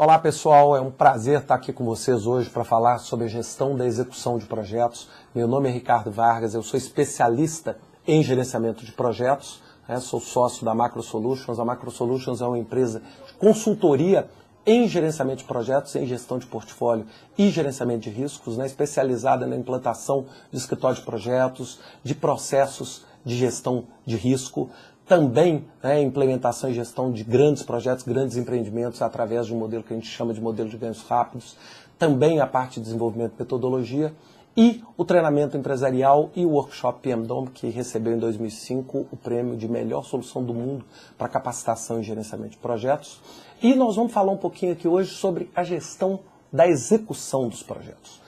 Olá pessoal, é um prazer estar aqui com vocês hoje para falar sobre a gestão da execução de projetos. Meu nome é Ricardo Vargas, eu sou especialista em gerenciamento de projetos, sou sócio da Macro Solutions. A Macro Solutions é uma empresa de consultoria em gerenciamento de projetos, em gestão de portfólio e gerenciamento de riscos, especializada na implantação de escritório de projetos, de processos de gestão de risco, também implementação e gestão de grandes projetos, grandes empreendimentos através de um modelo que a gente chama de modelo de ganhos rápidos, também a parte de desenvolvimento de metodologia e o treinamento empresarial e o workshop PMDOM, que recebeu em 2005 o prêmio de melhor solução do mundo para capacitação e gerenciamento de projetos. E nós vamos falar um pouquinho aqui hoje sobre a gestão da execução dos projetos.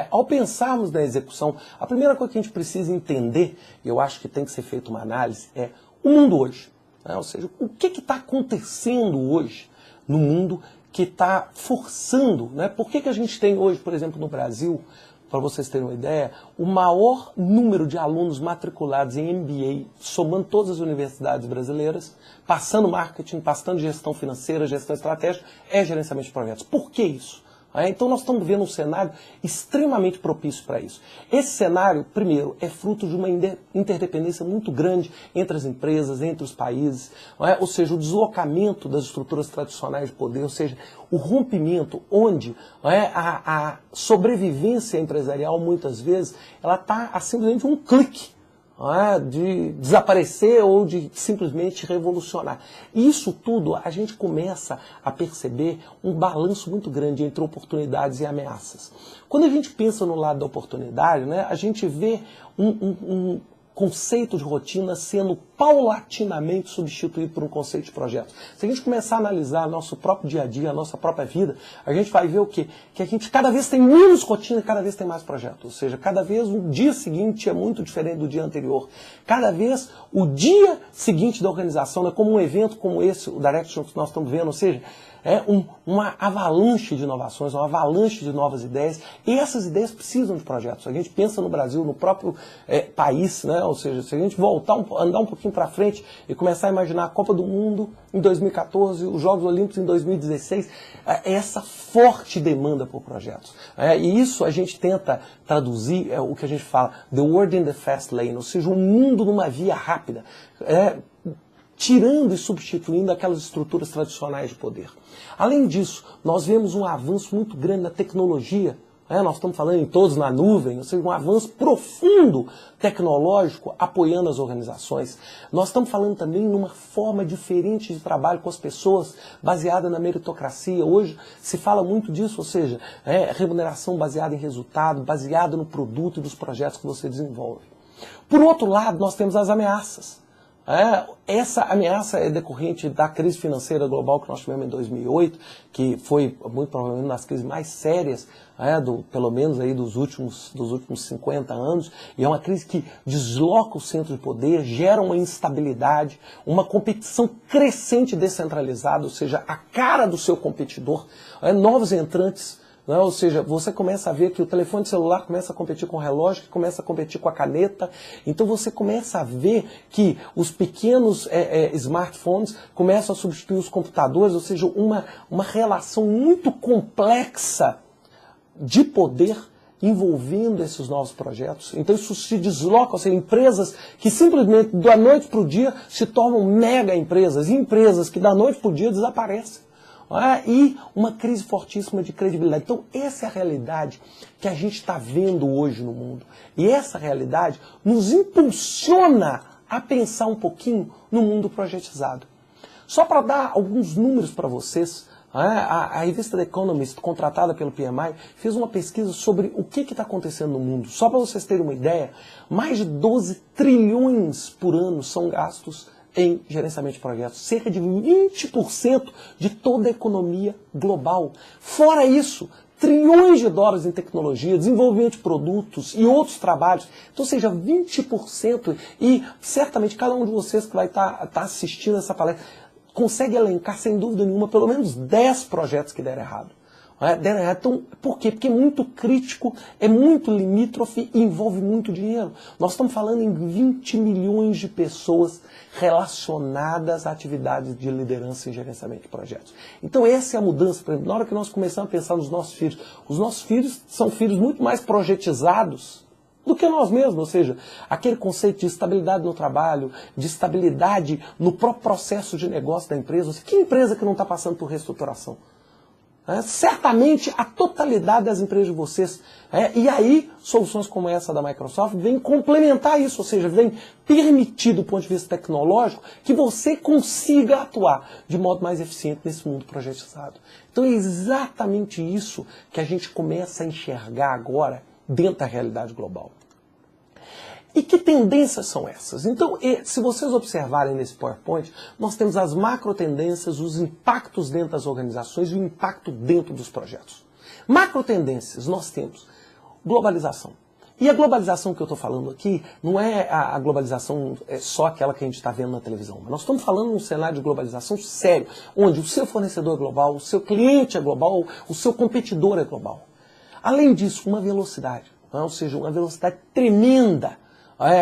Ao pensarmos na execução, a primeira coisa que a gente precisa entender, e eu acho que tem que ser feita uma análise, é o mundo hoje. Ou seja, o que está acontecendo hoje no mundo que está forçando, por que a gente tem hoje, por exemplo, no Brasil, para vocês terem uma ideia, o maior número de alunos matriculados em MBA, somando todas as universidades brasileiras, passando marketing, passando gestão financeira, gestão estratégica, é gerenciamento de projetos. Por que isso? Então nós estamos vendo um cenário extremamente propício para isso. Esse cenário, primeiro, é fruto de uma interdependência muito grande entre as empresas, entre os países, ou seja, o deslocamento das estruturas tradicionais de poder, ou seja, o rompimento onde a sobrevivência empresarial, muitas vezes, ela está a simplesmente um clique de desaparecer ou de simplesmente revolucionar. Isso tudo a gente começa a perceber um balanço muito grande entre oportunidades e ameaças. Quando a gente pensa no lado da oportunidade, a gente vê um conceito de rotina sendo paulatinamente substituído por um conceito de projeto. Se a gente começar a analisar nosso próprio dia a dia, a nossa própria vida, a gente vai ver o quê? Que a gente cada vez tem menos rotina e cada vez tem mais projeto. Ou seja, cada vez o dia seguinte é muito diferente do dia anterior. Cada vez o dia seguinte da organização, como um evento como esse, o Direction que nós estamos vendo, ou seja, uma avalanche de inovações, uma avalanche de novas ideias, e essas ideias precisam de projetos. A gente pensa no Brasil, no próprio país, ou seja, se a gente voltar, andar um pouquinho para frente e começar a imaginar a Copa do Mundo em 2014, os Jogos Olímpicos em 2016, essa forte demanda por projetos. E isso a gente tenta traduzir o que a gente fala, the world in the fast lane, ou seja, um mundo numa via rápida, tirando e substituindo aquelas estruturas tradicionais de poder. Além disso, nós vemos um avanço muito grande na tecnologia. Nós estamos falando em todos na nuvem, ou seja, um avanço profundo tecnológico apoiando as organizações. Nós estamos falando também numa forma diferente de trabalho com as pessoas, baseada na meritocracia. Hoje se fala muito disso, ou seja, remuneração baseada em resultado, baseada no produto e dos projetos que você desenvolve. Por outro lado, nós temos as ameaças. Essa ameaça é decorrente da crise financeira global que nós tivemos em 2008, que foi muito provavelmente uma das crises mais sérias, pelo menos aí dos últimos 50 anos, e é uma crise que desloca o centro de poder, gera uma instabilidade, uma competição crescente descentralizada, ou seja, a cara do seu competidor, novos entrantes. Ou seja, você começa a ver que o telefone celular começa a competir com o relógio, que começa a competir com a caneta. Então você começa a ver que os pequenos smartphones começam a substituir os computadores, ou seja, uma relação muito complexa de poder envolvendo esses novos projetos. Então isso se desloca, ou seja, empresas que simplesmente da noite para o dia se tornam mega empresas, e empresas que da noite para o dia desaparecem. E uma crise fortíssima de credibilidade. Então essa é a realidade que a gente está vendo hoje no mundo. E essa realidade nos impulsiona a pensar um pouquinho no mundo projetizado. Só para dar alguns números para vocês, a revista The Economist, contratada pelo PMI, fez uma pesquisa sobre o que está acontecendo no mundo. Só para vocês terem uma ideia, mais de 12 trilhões por ano são gastos em gerenciamento de projetos, cerca de 20% de toda a economia global. Fora isso, trilhões de dólares em tecnologia, desenvolvimento de produtos e outros trabalhos. Então, seja 20%, e certamente cada um de vocês que vai estar assistindo essa palestra consegue elencar, sem dúvida nenhuma, pelo menos 10 projetos que deram errado. Então, por quê? Porque é muito crítico, é muito limítrofe e envolve muito dinheiro. Nós estamos falando em 20 milhões de pessoas relacionadas a atividades de liderança e gerenciamento de projetos. Então essa é a mudança. Por exemplo, na hora que nós começamos a pensar nos nossos filhos, os nossos filhos são filhos muito mais projetizados do que nós mesmos, ou seja, aquele conceito de estabilidade no trabalho, de estabilidade no próprio processo de negócio da empresa. Que empresa que não está passando por reestruturação? Certamente a totalidade das empresas de vocês. E aí, soluções como essa da Microsoft vêm complementar isso, ou seja, vem permitir, do ponto de vista tecnológico, que você consiga atuar de modo mais eficiente nesse mundo projetizado. Então é exatamente isso que a gente começa a enxergar agora dentro da realidade global. E que tendências são essas? Então, se vocês observarem nesse PowerPoint, nós temos as macro tendências, os impactos dentro das organizações e o impacto dentro dos projetos. Macro tendências, nós temos globalização. E a globalização que eu estou falando aqui não é a globalização só aquela que a gente está vendo na televisão. Mas nós estamos falando de um cenário de globalização sério, onde o seu fornecedor é global, o seu cliente é global, o seu competidor é global. Além disso, uma velocidade, ou seja, uma velocidade tremenda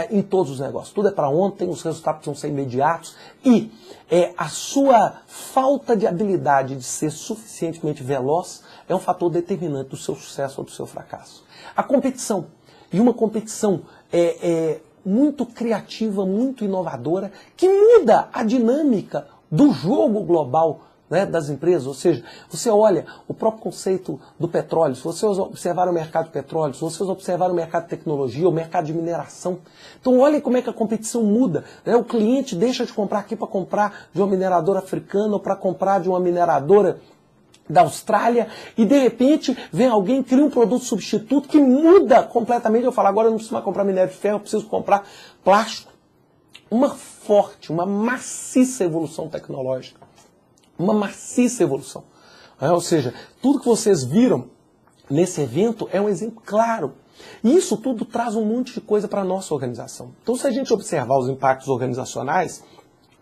em todos os negócios. Tudo é para ontem, os resultados precisam ser imediatos e a sua falta de habilidade de ser suficientemente veloz é um fator determinante do seu sucesso ou do seu fracasso. A competição, e uma competição muito criativa, muito inovadora, que muda a dinâmica do jogo global, né, das empresas, ou seja, você olha o próprio conceito do petróleo, se vocês observarem o mercado de petróleo, se vocês observarem o mercado de tecnologia, o mercado de mineração, então olhem como é que a competição muda, né? O cliente deixa de comprar aqui para comprar de uma mineradora africana ou para comprar de uma mineradora da Austrália e de repente vem alguém, cria um produto substituto que muda completamente. Eu falo, agora eu não preciso mais comprar minério de ferro, eu preciso comprar plástico. Uma forte, uma maciça evolução tecnológica. Uma maciça evolução. Ou seja, tudo que vocês viram nesse evento é um exemplo claro. E isso tudo traz um monte de coisa para a nossa organização. Então, se a gente observar os impactos organizacionais,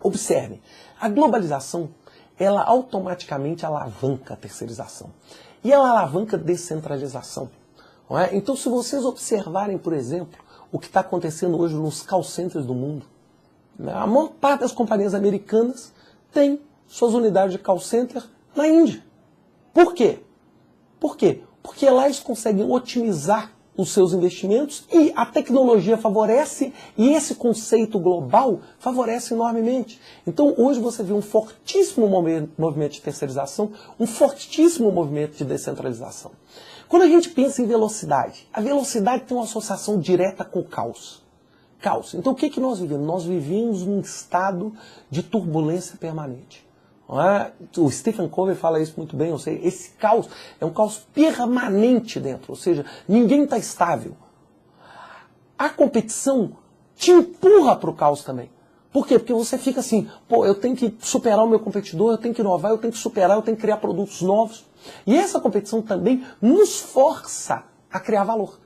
observem, a globalização, ela automaticamente alavanca a terceirização. E ela alavanca a descentralização. Não é? Então, se vocês observarem, por exemplo, o que está acontecendo hoje nos call centers do mundo, né? A maior parte das companhias americanas tem suas unidades de call center na Índia. Por quê? Por quê? Porque lá eles conseguem otimizar os seus investimentos e a tecnologia favorece e esse conceito global favorece enormemente. Então hoje você vê um fortíssimo movimento de terceirização, um fortíssimo movimento de descentralização. Quando a gente pensa em velocidade, a velocidade tem uma associação direta com o caos. Caos. Então o que nós vivemos? Nós vivemos num estado de turbulência permanente. O Stephen Covey fala isso muito bem, ou seja, esse caos é um caos permanente dentro, ou seja, ninguém está estável. A competição te empurra para o caos também. Por quê? Porque você fica assim, pô, eu tenho que superar o meu competidor, eu tenho que inovar, eu tenho que superar, eu tenho que criar produtos novos. E essa competição também nos força a criar valor.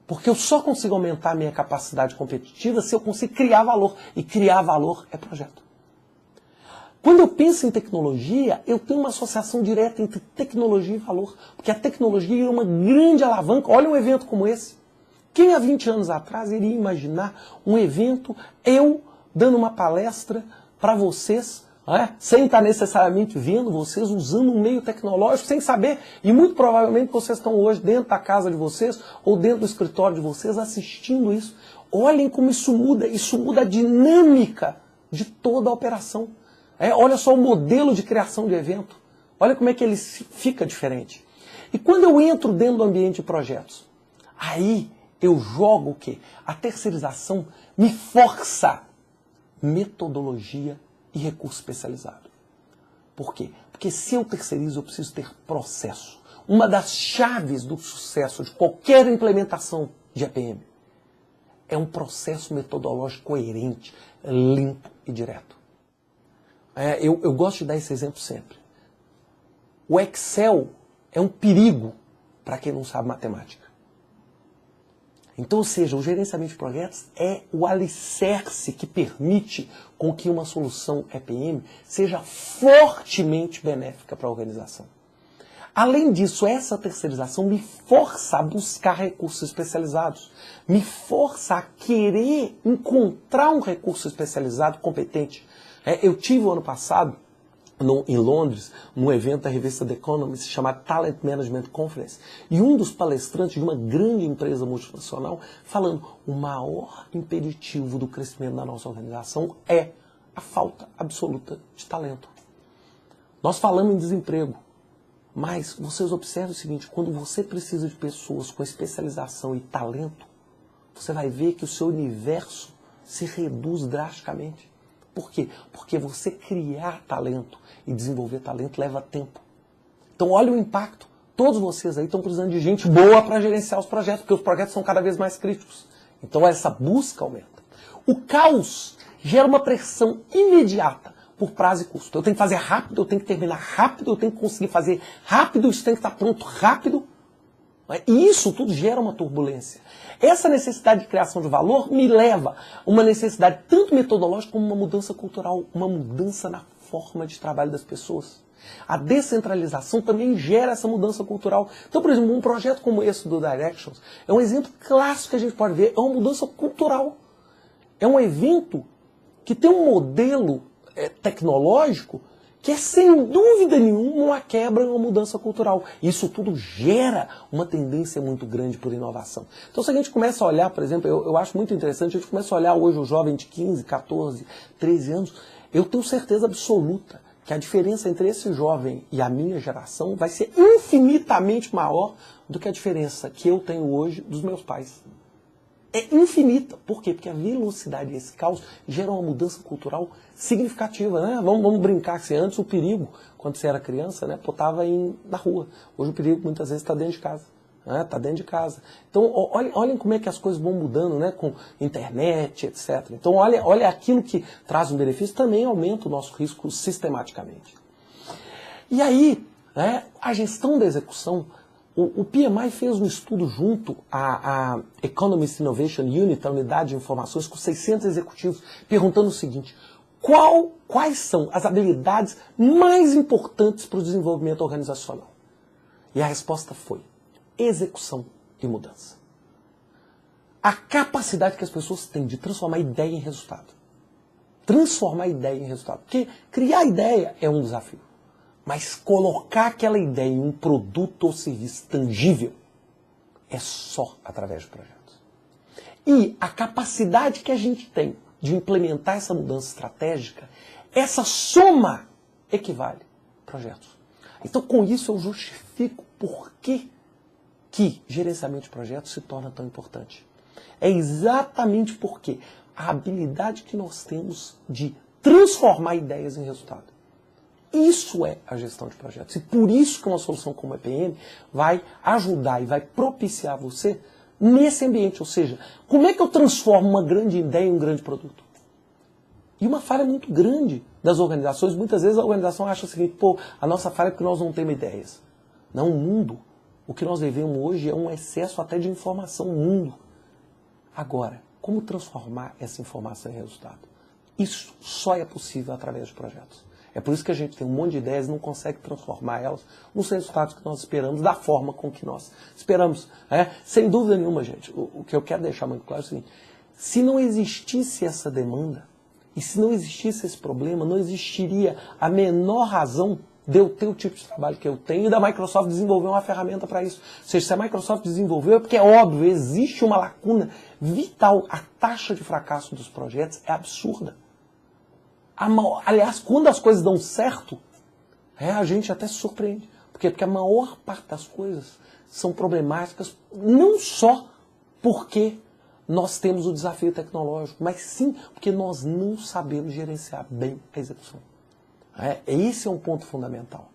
Porque eu só consigo aumentar a minha capacidade competitiva se eu consigo criar valor. E criar valor é projeto. Quando eu penso em tecnologia, eu tenho uma associação direta entre tecnologia e valor. Porque a tecnologia é uma grande alavanca. Olha um evento como esse. Quem há 20 anos atrás iria imaginar um evento, eu dando uma palestra para vocês, sem estar necessariamente vendo vocês, usando um meio tecnológico, sem saber. E muito provavelmente vocês estão hoje dentro da casa de vocês ou dentro do escritório de vocês assistindo isso. Olhem como isso muda a dinâmica de toda a operação. Olha só o modelo de criação de evento. Olha como é que ele fica diferente. E quando eu entro dentro do ambiente de projetos, aí eu jogo o quê? A terceirização me força metodologia e recurso especializado. Por quê? Porque se eu terceirizo, eu preciso ter processo. Uma das chaves do sucesso de qualquer implementação de EPM é um processo metodológico coerente, limpo e direto. Eu gosto de dar esse exemplo sempre. O Excel é um perigo para quem não sabe matemática. Então, ou seja, o gerenciamento de projetos é o alicerce que permite com que uma solução EPM seja fortemente benéfica para a organização. Além disso, essa terceirização me força a buscar recursos especializados, me força a querer encontrar um recurso especializado competente. Eu tive o ano passado, em Londres, num evento da revista The Economist chamado Talent Management Conference, e um dos palestrantes de uma grande empresa multinacional falando: o maior impeditivo do crescimento da nossa organização é a falta absoluta de talento. Nós falamos em desemprego, mas vocês observam o seguinte: quando você precisa de pessoas com especialização e talento, você vai ver que o seu universo se reduz drasticamente. Por quê? Porque você criar talento e desenvolver talento leva tempo. Então olha o impacto. Todos vocês aí estão precisando de gente boa para gerenciar os projetos, porque os projetos são cada vez mais críticos. Então essa busca aumenta. O caos gera uma pressão imediata por prazo e custo. Eu tenho que fazer rápido, eu tenho que terminar rápido, eu tenho que conseguir fazer rápido, isso tem que estar pronto rápido. E isso tudo gera uma turbulência. Essa necessidade de criação de valor me leva a uma necessidade tanto metodológica como uma mudança cultural, uma mudança na forma de trabalho das pessoas. A descentralização também gera essa mudança cultural. Então, por exemplo, um projeto como esse do Directions é um exemplo clássico que a gente pode ver, é uma mudança cultural. É um evento que tem um modelo tecnológico que é, sem dúvida nenhuma, uma quebra e uma mudança cultural. Isso tudo gera uma tendência muito grande por inovação. Então, se a gente começa a olhar, por exemplo, eu acho muito interessante, a gente começa a olhar hoje o jovem de 15, 14, 13 anos, eu tenho certeza absoluta que a diferença entre esse jovem e a minha geração vai ser infinitamente maior do que a diferença que eu tenho hoje dos meus pais. É infinita. Por quê? Porque a velocidade e esse caos geram uma mudança cultural significativa, né? Vamos brincar que antes o perigo, quando você era criança, né, estava na rua. Hoje o perigo muitas vezes está dentro de casa. Está dentro de casa. Então, olhem como é que as coisas vão mudando, né, com internet, etc. Então, olha aquilo que traz um benefício, também aumenta o nosso risco sistematicamente. E aí, né, a gestão da execução, o PMI fez um estudo junto à Economist Innovation Unit, a unidade de informações, com 600 executivos, perguntando o seguinte: quais são as habilidades mais importantes para o desenvolvimento organizacional? E a resposta foi: execução e mudança. A capacidade que as pessoas têm de transformar ideia em resultado. Transformar ideia em resultado. Porque criar ideia é um desafio. Mas colocar aquela ideia em um produto ou serviço tangível é só através de projetos. E a capacidade que a gente tem de implementar essa mudança estratégica, essa soma equivale a projetos. Então, com isso, eu justifico por que gerenciamento de projetos se torna tão importante. É exatamente porque a habilidade que nós temos de transformar ideias em resultado. Isso é a gestão de projetos. E por isso que uma solução como a EPM vai ajudar e vai propiciar você nesse ambiente. Ou seja, como é que eu transformo uma grande ideia em um grande produto? E uma falha muito grande das organizações, muitas vezes a organização acha o seguinte: a nossa falha é porque nós não temos ideias. Não, o mundo, o que nós vivemos hoje é um excesso até de informação, o mundo. Agora, como transformar essa informação em resultado? Isso só é possível através de projetos. É por isso que a gente tem um monte de ideias e não consegue transformar elas nos resultados que nós esperamos, da forma com que nós esperamos. Sem dúvida nenhuma, gente, o que eu quero deixar muito claro é o seguinte: se não existisse essa demanda, e se não existisse esse problema, não existiria a menor razão de eu ter o tipo de trabalho que eu tenho e da Microsoft desenvolver uma ferramenta para isso. Ou seja, se a Microsoft desenvolveu, é porque é óbvio, existe uma lacuna vital. A taxa de fracasso dos projetos é absurda. Aliás, quando as coisas dão certo, a gente até se surpreende. Por quê? Porque a maior parte das coisas são problemáticas, não só porque nós temos o desafio tecnológico, mas sim porque nós não sabemos gerenciar bem a execução. Esse é um ponto fundamental.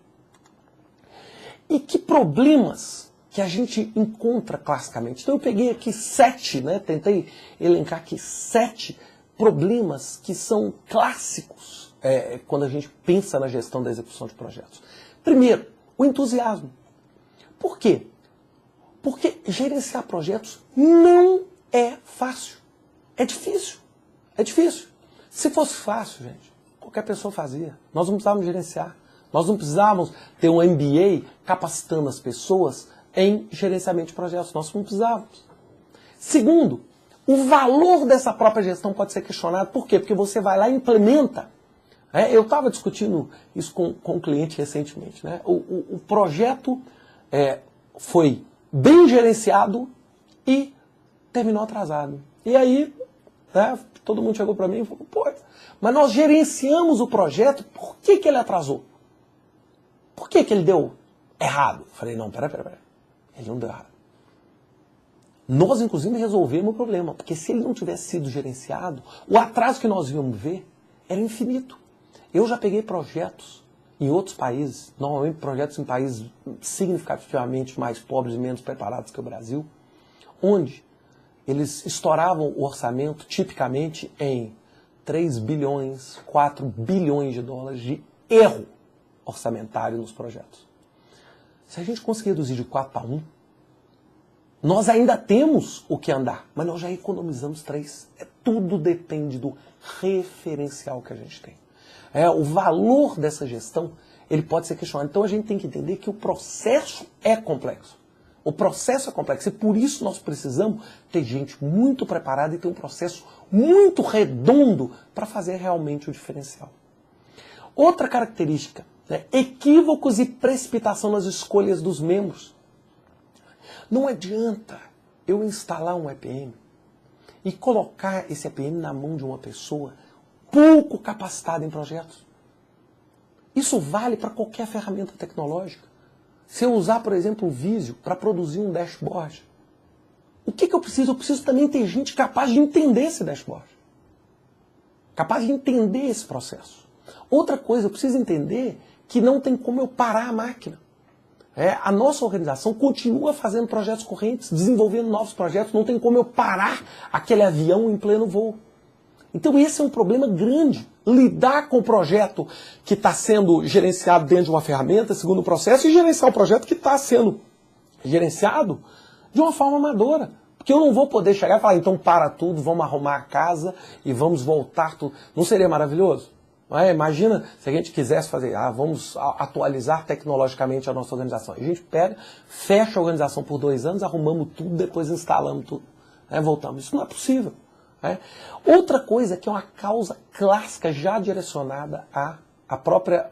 E que problemas que a gente encontra classicamente? Então eu peguei aqui 7, tentei elencar aqui 7 problemas que são clássicos quando a gente pensa na gestão da execução de projetos. Primeiro, o entusiasmo. Por quê? Porque gerenciar projetos não é fácil. É difícil. É difícil. Se fosse fácil, gente, qualquer pessoa fazia. Nós não precisávamos gerenciar. Nós não precisávamos ter um MBA capacitando as pessoas em gerenciamento de projetos. Nós não precisávamos. Segundo, o valor dessa própria gestão pode ser questionado. Por quê? Porque você vai lá e implementa. Eu estava discutindo isso com um cliente recentemente. Né? O projeto foi bem gerenciado e terminou atrasado. E aí, todo mundo chegou para mim e falou, pô, mas nós gerenciamos o projeto, por que ele atrasou? Por que ele deu errado? Eu falei, não, pera. Ele não deu errado. Nós, inclusive, resolvemos o problema, porque se ele não tivesse sido gerenciado, o atraso que nós íamos ver era infinito. Eu já peguei projetos em outros países, normalmente projetos em países significativamente mais pobres e menos preparados que o Brasil, onde eles estouravam o orçamento tipicamente em 3 bilhões, 4 bilhões de dólares de erro orçamentário nos projetos. Se a gente conseguir reduzir de 4 para 1, nós ainda temos o que andar, mas nós já economizamos 3. Tudo depende do referencial que a gente tem. O valor dessa gestão, ele pode ser questionado. Então a gente tem que entender que o processo é complexo. O processo é complexo e por isso nós precisamos ter gente muito preparada e ter um processo muito redondo para fazer realmente o diferencial. Outra característica, equívocos e precipitação nas escolhas dos membros. Não adianta eu instalar um EPM e colocar esse EPM na mão de uma pessoa pouco capacitada em projetos. Isso vale para qualquer ferramenta tecnológica. Se eu usar, por exemplo, o Visio para produzir um dashboard, o que eu preciso? Eu preciso também ter gente capaz de entender esse dashboard. Capaz de entender esse processo. Outra coisa, eu preciso entender que não tem como eu parar a máquina. A nossa organização continua fazendo projetos correntes, desenvolvendo novos projetos, não tem como eu parar aquele avião em pleno voo. Então esse é um problema grande. Lidar com o projeto que está sendo gerenciado dentro de uma ferramenta, segundo o processo, e gerenciar o projeto que está sendo gerenciado de uma forma amadora. Porque eu não vou poder chegar e falar, então para tudo, vamos arrumar a casa e vamos voltar tudo. Não seria maravilhoso? Imagina se a gente quisesse fazer, vamos atualizar tecnologicamente a nossa organização. A gente pega, fecha a organização por 2 anos, arrumamos tudo, depois instalamos tudo. Voltamos. Isso não é possível. Outra coisa que é uma causa clássica já direcionada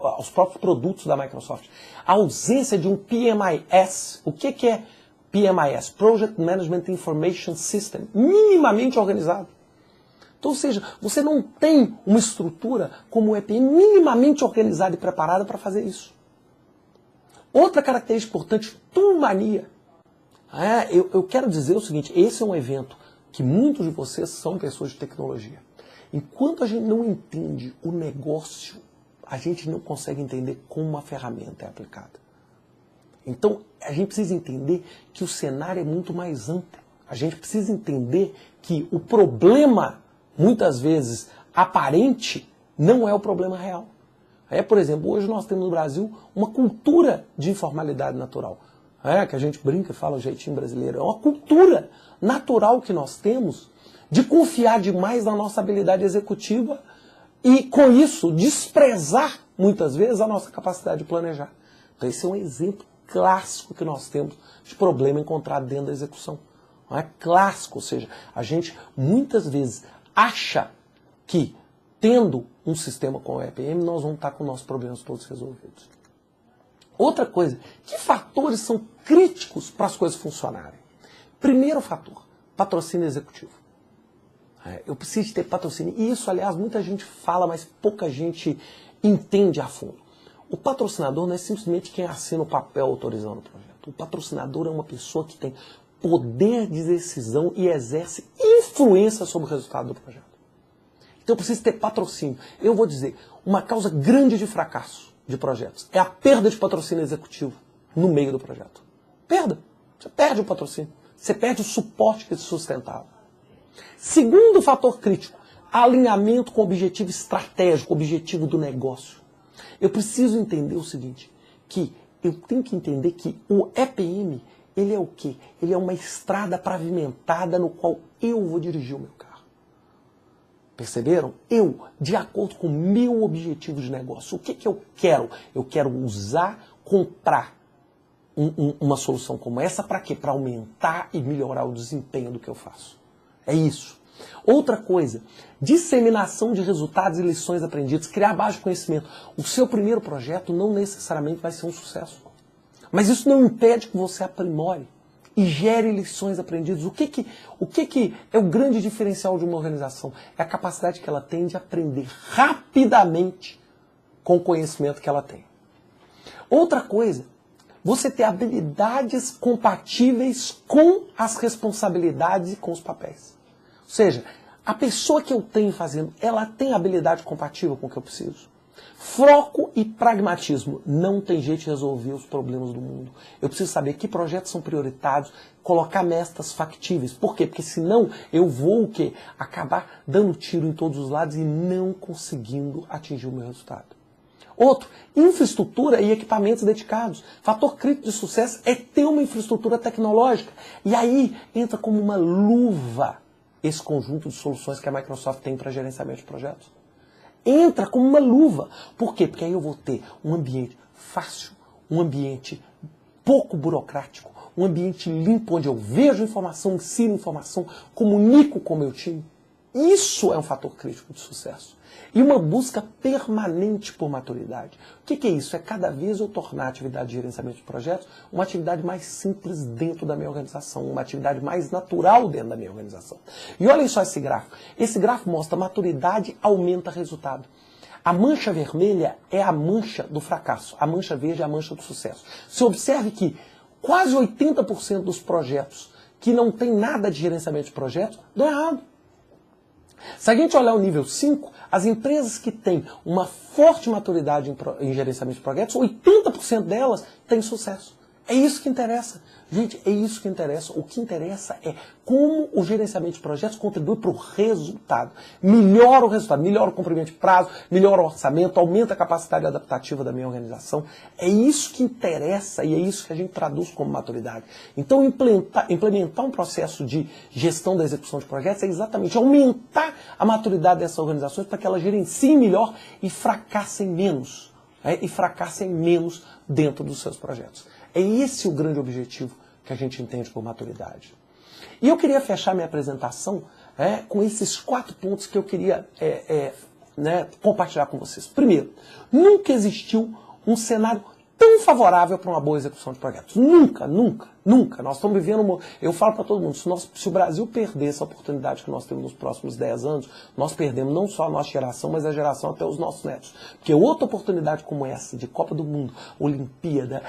aos próprios produtos da Microsoft. A ausência de um PMIS. O que é PMIS? Project Management Information System. Minimamente organizado. Então, ou seja, você não tem uma estrutura como o EPM minimamente organizada e preparada para fazer isso. Outra característica importante, toolmania. Eu quero dizer o seguinte, esse é um evento que muitos de vocês são pessoas de tecnologia. Enquanto a gente não entende o negócio, a gente não consegue entender como uma ferramenta é aplicada. Então, a gente precisa entender que o cenário é muito mais amplo. A gente precisa entender que o problema, muitas vezes, aparente, não é o problema real. Por exemplo, hoje nós temos no Brasil uma cultura de informalidade natural. Que a gente brinca e fala o jeitinho brasileiro. É uma cultura natural que nós temos de confiar demais na nossa habilidade executiva e, com isso, desprezar, muitas vezes, a nossa capacidade de planejar. Então, esse é um exemplo clássico que nós temos de problema encontrado dentro da execução. Clássico, ou seja, a gente, muitas vezes, acha que, tendo um sistema com o EPM, nós vamos estar com nossos problemas todos resolvidos. Outra coisa, que fatores são críticos para as coisas funcionarem? Primeiro fator, patrocínio executivo. Eu preciso ter patrocínio. E isso, aliás, muita gente fala, mas pouca gente entende a fundo. O patrocinador não é simplesmente quem assina o papel autorizando o projeto. O patrocinador é uma pessoa que tem poder de decisão e exerce influência sobre o resultado do projeto. Então eu preciso ter patrocínio. Eu vou dizer, uma causa grande de fracasso de projetos é a perda de patrocínio executivo no meio do projeto. Perda. Você perde o patrocínio. Você perde o suporte que te sustentava. Segundo fator crítico, alinhamento com o objetivo estratégico, o objetivo do negócio. Eu preciso entender o seguinte, que eu tenho que entender que o EPM, ele é o quê? Ele é uma estrada pavimentada no qual eu vou dirigir o meu carro. Perceberam? De acordo com o meu objetivo de negócio, o que eu quero? Eu quero comprar uma solução como essa para quê? Para aumentar e melhorar o desempenho do que eu faço. É isso. Outra coisa, disseminação de resultados e lições aprendidas, criar base de conhecimento. O seu primeiro projeto não necessariamente vai ser um sucesso. Mas isso não impede que você aprimore e gere lições aprendidas. O que é o grande diferencial de uma organização? É a capacidade que ela tem de aprender rapidamente com o conhecimento que ela tem. Outra coisa, você ter habilidades compatíveis com as responsabilidades e com os papéis. Ou seja, a pessoa que eu tenho fazendo, ela tem habilidade compatível com o que eu preciso. Foco e pragmatismo. Não tem jeito de resolver os problemas do mundo. Eu preciso saber que projetos são prioritários, colocar metas factíveis. Por quê? Porque senão eu vou o quê? Acabar dando tiro em todos os lados e não conseguindo atingir o meu resultado. Outro, infraestrutura e equipamentos dedicados. Fator crítico de sucesso é ter uma infraestrutura tecnológica. E aí entra como uma luva esse conjunto de soluções que a Microsoft tem para gerenciamento de projetos. Entra como uma luva. Por quê? Porque aí eu vou ter um ambiente fácil, um ambiente pouco burocrático, um ambiente limpo, onde eu vejo informação, ensino informação, comunico com o meu time. Isso é um fator crítico de sucesso. E uma busca permanente por maturidade. O que é isso? É cada vez eu tornar a atividade de gerenciamento de projetos uma atividade mais simples dentro da minha organização, uma atividade mais natural dentro da minha organização. E olhem só esse gráfico. Esse gráfico mostra maturidade aumenta resultado. A mancha vermelha é a mancha do fracasso, a mancha verde é a mancha do sucesso. Você observe que quase 80% dos projetos que não tem nada de gerenciamento de projetos dão errado. Se a gente olhar o nível 5, as empresas que têm uma forte maturidade em gerenciamento de projetos, 80% delas têm sucesso. É isso que interessa. Gente, é isso que interessa. O que interessa é como o gerenciamento de projetos contribui para o resultado. Melhora o resultado, melhora o cumprimento de prazo, melhora o orçamento, aumenta a capacidade adaptativa da minha organização. É isso que interessa e é isso que a gente traduz como maturidade. Então, implementar um processo de gestão da execução de projetos é exatamente aumentar a maturidade dessas organizações para que elas gerenciem melhor e fracassem menos. E fracassem menos dentro dos seus projetos. É esse o grande objetivo que a gente entende por maturidade. E eu queria fechar minha apresentação com esses 4 pontos que eu queria compartilhar com vocês. Primeiro, nunca existiu um cenário tão favorável para uma boa execução de projetos. Nunca, nunca, nunca. Nós estamos vivendo, eu falo para todo mundo, se o Brasil perder essa oportunidade que nós temos nos próximos 10 anos, nós perdemos não só a nossa geração, mas a geração até os nossos netos. Porque outra oportunidade como essa, de Copa do Mundo, Olimpíada,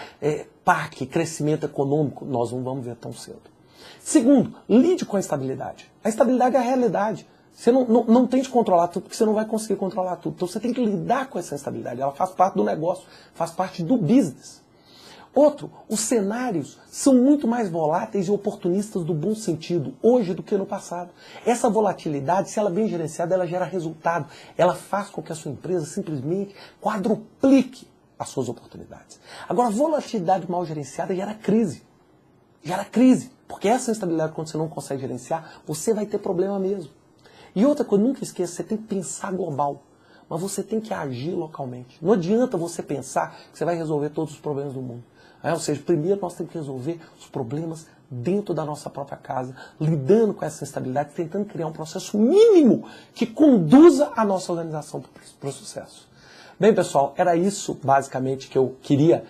parque, crescimento econômico, nós não vamos ver tão cedo. Segundo, lide com a estabilidade. A estabilidade é a realidade. Você não tem de controlar tudo, porque você não vai conseguir controlar tudo. Então você tem que lidar com essa instabilidade. Ela faz parte do negócio, faz parte do business. Outro, os cenários são muito mais voláteis e oportunistas do bom sentido, hoje do que no passado. Essa volatilidade, se ela é bem gerenciada, ela gera resultado. Ela faz com que a sua empresa simplesmente quadruplique as suas oportunidades. Agora, a volatilidade mal gerenciada gera crise. Gera crise. Porque essa instabilidade, quando você não consegue gerenciar, você vai ter problema mesmo. E outra coisa, nunca esqueça, você tem que pensar global, mas você tem que agir localmente. Não adianta você pensar que você vai resolver todos os problemas do mundo. Ou seja, primeiro nós temos que resolver os problemas dentro da nossa própria casa, lidando com essa instabilidade, tentando criar um processo mínimo que conduza a nossa organização para o sucesso. Bem, pessoal, era isso basicamente que eu queria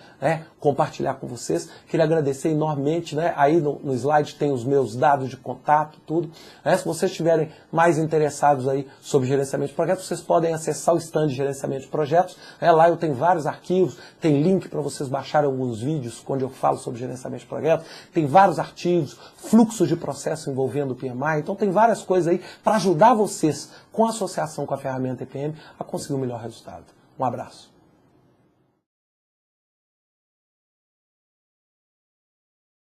compartilhar com vocês. Queria agradecer enormemente, aí no slide tem os meus dados de contato, tudo. Se vocês estiverem mais interessados aí sobre gerenciamento de projetos, vocês podem acessar o stand de gerenciamento de projetos. Lá eu tenho vários arquivos, tem link para vocês baixarem alguns vídeos onde eu falo sobre gerenciamento de projetos. Tem vários artigos, fluxos de processo envolvendo o PMI. Então tem várias coisas aí para ajudar vocês, com a associação com a ferramenta EPM, a conseguir o melhor resultado. Um abraço.